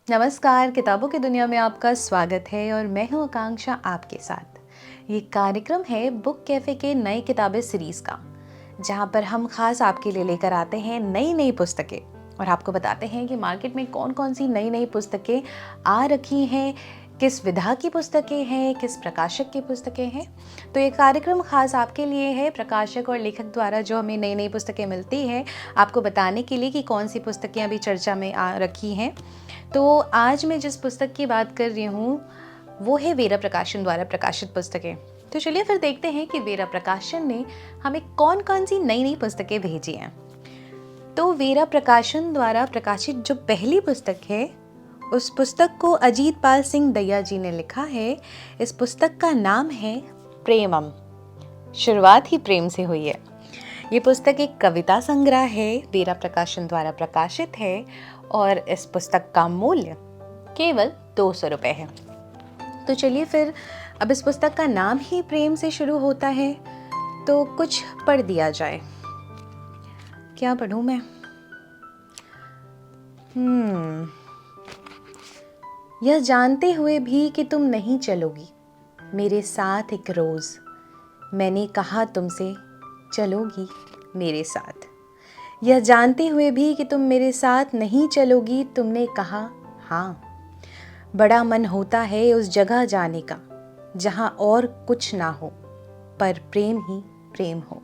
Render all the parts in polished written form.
नमस्कार, किताबों की दुनिया में आपका स्वागत है और मैं हूं आकांक्षा आपके साथ। ये कार्यक्रम है बुक कैफ़े के नई किताबें सीरीज़ का, जहां पर हम खास आपके लिए लेकर आते हैं नई नई पुस्तकें और आपको बताते हैं कि मार्केट में कौन कौन सी नई नई पुस्तकें आ रखी हैं, किस विधा की पुस्तकें हैं, किस प्रकाशक की पुस्तकें हैं। तो ये कार्यक्रम खास आपके लिए है, प्रकाशक और लेखक द्वारा जो हमें नई नई पुस्तकें मिलती हैं, आपको बताने के लिए कि कौन सी पुस्तकें अभी चर्चा में आ रखी हैं। तो आज मैं जिस पुस्तक की बात कर रही हूँ वो है वेरा प्रकाशन द्वारा प्रकाशित पुस्तकें। तो चलिए फिर देखते हैं कि वेरा प्रकाशन ने हमें कौन कौन सी नई नई पुस्तकें भेजी हैं। तो वेरा प्रकाशन द्वारा प्रकाशित जो पहली पुस्तक है, उस पुस्तक को अजीत पाल सिंह दहिया जी ने लिखा है। इस पुस्तक का नाम है प्रेमम। शुरुआत ही प्रेम से हुई है। ये पुस्तक एक कविता संग्रह है, वेरा प्रकाशन द्वारा प्रकाशित है और इस पुस्तक का मूल्य केवल 200 रुपये है। तो चलिए फिर, अब इस पुस्तक का नाम ही प्रेम से शुरू होता है तो कुछ पढ़ दिया जाए। क्या पढ़ूं मैं? यह जानते हुए भी कि तुम नहीं चलोगी मेरे साथ एक रोज, मैंने कहा तुमसे चलोगी मेरे साथ। यह जानते हुए भी कि तुम मेरे साथ नहीं चलोगी, तुमने कहा हाँ। बड़ा मन होता है उस जगह जाने का जहाँ और कुछ ना हो, पर प्रेम ही प्रेम हो।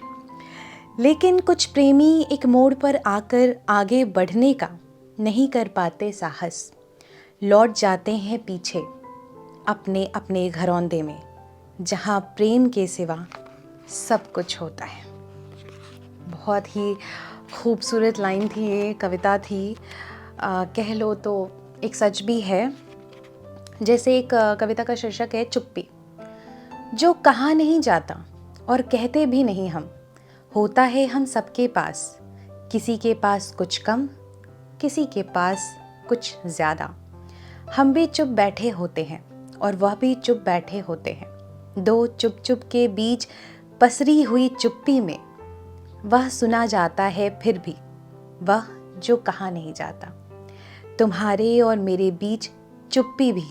लेकिन कुछ प्रेमी एक मोड़ पर आकर आगे बढ़ने का नहीं कर पाते साहस, लौट जाते हैं पीछे अपने अपने घरौंदे में, जहाँ प्रेम के सिवा सब कुछ होता है। बहुत ही खूबसूरत लाइन थी, ये कविता थी, कह लो तो एक सच भी है। जैसे एक कविता का शीर्षक है चुप्पी। जो कहा नहीं जाता और कहते भी नहीं हम, होता है हम सबके पास, किसी के पास कुछ कम, किसी के पास कुछ ज़्यादा। हम भी चुप बैठे होते हैं और वह भी चुप बैठे होते हैं। दो चुप चुप के बीच पसरी हुई चुप्पी में वह सुना जाता है फिर भी वह जो कहा नहीं जाता। तुम्हारे और मेरे बीच चुप्पी भी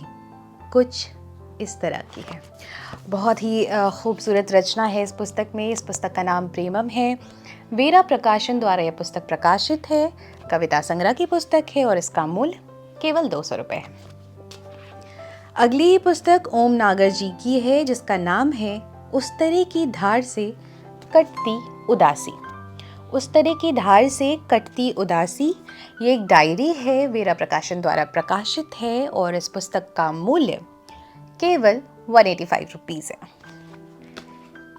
कुछ इस तरह की है। बहुत ही खूबसूरत रचना है इस पुस्तक में। इस पुस्तक का नाम प्रेमम है। वेरा प्रकाशन द्वारा यह पुस्तक प्रकाशित है, कविता संग्रह की पुस्तक है और इसका मूल्य केवल 200 रुपये है। अगली पुस्तक ओम नागर जी की है, जिसका नाम है उस तरह की धार से कटती उदासी। उस तरह की धार से कटती उदासी, ये एक डायरी है, वेरा प्रकाशन द्वारा प्रकाशित है और इस पुस्तक का मूल्य केवल 185 रुपीज़ है।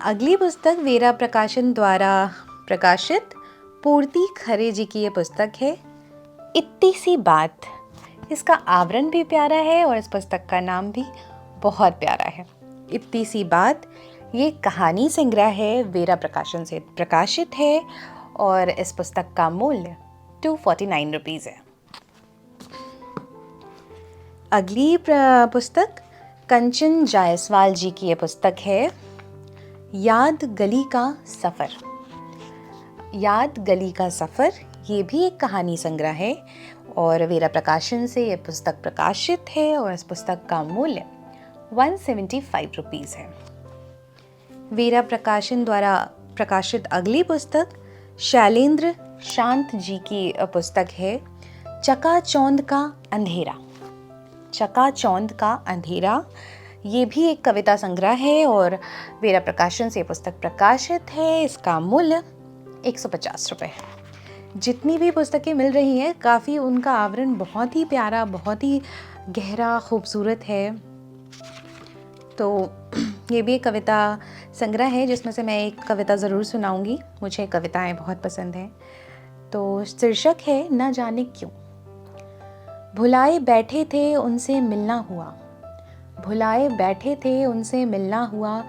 अगली पुस्तक वेरा प्रकाशन द्वारा प्रकाशित पूर्ति खरे जी की ये पुस्तक है, इत्ती सी बात। इसका आवरण भी प्यारा है और इस पुस्तक का नाम भी बहुत प्यारा है, इत्ती सी बात। ये कहानी संग्रह है, वेरा प्रकाशन से प्रकाशित है और इस पुस्तक का मूल्य 249 रुपीज़ है। अगली पुस्तक कंचन जायसवाल जी की ये पुस्तक है, याद गली का सफ़र। याद गली का सफ़र, ये भी एक कहानी संग्रह है और वेरा प्रकाशन से ये पुस्तक प्रकाशित है और इस पुस्तक का मूल्य 175 रुपीज़ है। वेरा प्रकाशन द्वारा प्रकाशित अगली पुस्तक शैलेंद्र शांत जी की पुस्तक है, चकाचौंध का अंधेरा। चकाचौंध का अंधेरा, ये भी एक कविता संग्रह है और वेरा प्रकाशन से पुस्तक प्रकाशित है। इसका मूल्य 150 रुपये है। जितनी भी पुस्तकें मिल रही हैं, काफ़ी उनका आवरण बहुत ही प्यारा, बहुत ही गहरा, खूबसूरत है। तो ये भी एक कविता संग्रह है जिसमें से मैं एक कविता ज़रूर सुनाऊंगी। मुझे कविताएं बहुत पसंद हैं। तो शीर्षक है न जाने क्यों। भुलाए बैठे थे उनसे मिलना हुआ, भुलाए बैठे थे उनसे मिलना हुआ,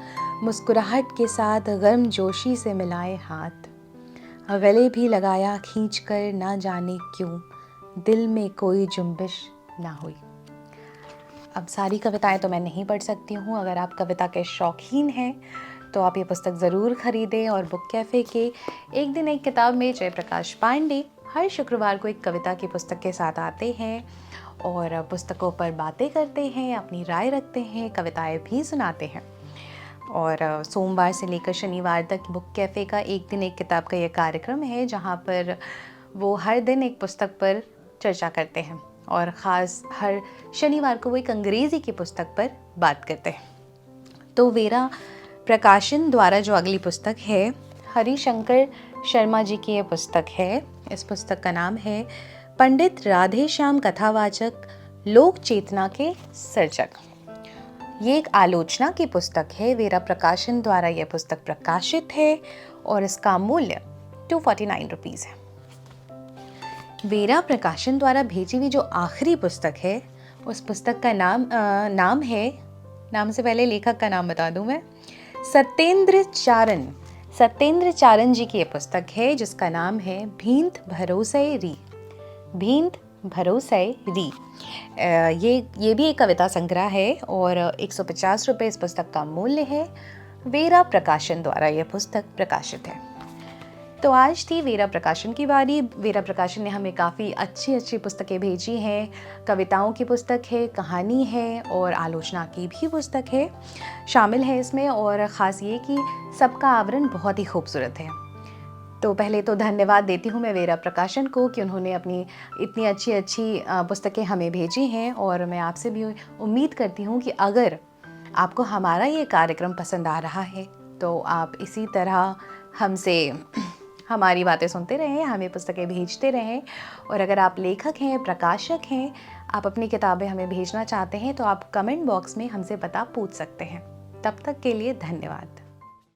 मुस्कुराहट के साथ गर्मजोशी से मिलाए हाथ, गले भी लगाया खींच कर न जाने क्यों, दिल में कोई जुम्बिश ना हुई। अब सारी कविताएं तो मैं नहीं पढ़ सकती हूँ। अगर आप कविता के शौकीन हैं तो आप ये पुस्तक ज़रूर खरीदें। और बुक कैफ़े के एक दिन एक किताब में जयप्रकाश पांडे हर शुक्रवार को एक कविता की पुस्तक के साथ आते हैं और पुस्तकों पर बातें करते हैं, अपनी राय रखते हैं, कविताएं भी सुनाते हैं। और सोमवार से लेकर शनिवार तक बुक कैफ़े का एक दिन एक किताब का ये कार्यक्रम है, जहाँ पर वो हर दिन एक पुस्तक पर चर्चा करते हैं और ख़ास हर शनिवार को वो एक अंग्रेज़ी की पुस्तक पर बात करते हैं। तो वेरा प्रकाशन द्वारा जो अगली पुस्तक है, हरिशंकर शर्मा जी की ये पुस्तक है। इस पुस्तक का नाम है पंडित राधेश्याम कथावाचक, लोक चेतना के सर्जक। ये एक आलोचना की पुस्तक है। वेरा प्रकाशन द्वारा यह पुस्तक प्रकाशित है और इसका मूल्य 249 रुपीज़ है। वेरा प्रकाशन द्वारा भेजी हुई जो आखिरी पुस्तक है, उस पुस्तक का नाम से पहले लेखक का नाम बता दूं मैं, सत्येंद्र चारण जी की ये पुस्तक है, जिसका नाम है भींत भरोसे री। भींत भरोसे री। ये भी एक कविता संग्रह है और 150 रुपये इस पुस्तक का मूल्य है। वेरा प्रकाशन द्वारा यह पुस्तक प्रकाशित है। तो आज थी वेरा प्रकाशन की बारी। वेरा प्रकाशन ने हमें काफ़ी अच्छी पुस्तकें भेजी हैं। कविताओं की पुस्तक है, कहानी है और आलोचना की भी पुस्तक है शामिल है इसमें। और ख़ास ये कि सबका आवरण बहुत ही खूबसूरत है। तो पहले तो धन्यवाद देती हूँ मैं वेरा प्रकाशन को कि उन्होंने अपनी इतनी अच्छी पुस्तकें हमें भेजी हैं। और मैं आपसे भी उम्मीद करती हूँ कि अगर आपको हमारा ये कार्यक्रम पसंद आ रहा है तो आप इसी तरह हमसे हमारी बातें सुनते रहें, हमें पुस्तकें भेजते रहें। और अगर आप लेखक हैं, प्रकाशक हैं, आप अपनी किताबें हमें भेजना चाहते हैं तो आप कमेंट बॉक्स में हमसे पता पूछ सकते हैं। तब तक के लिए धन्यवाद।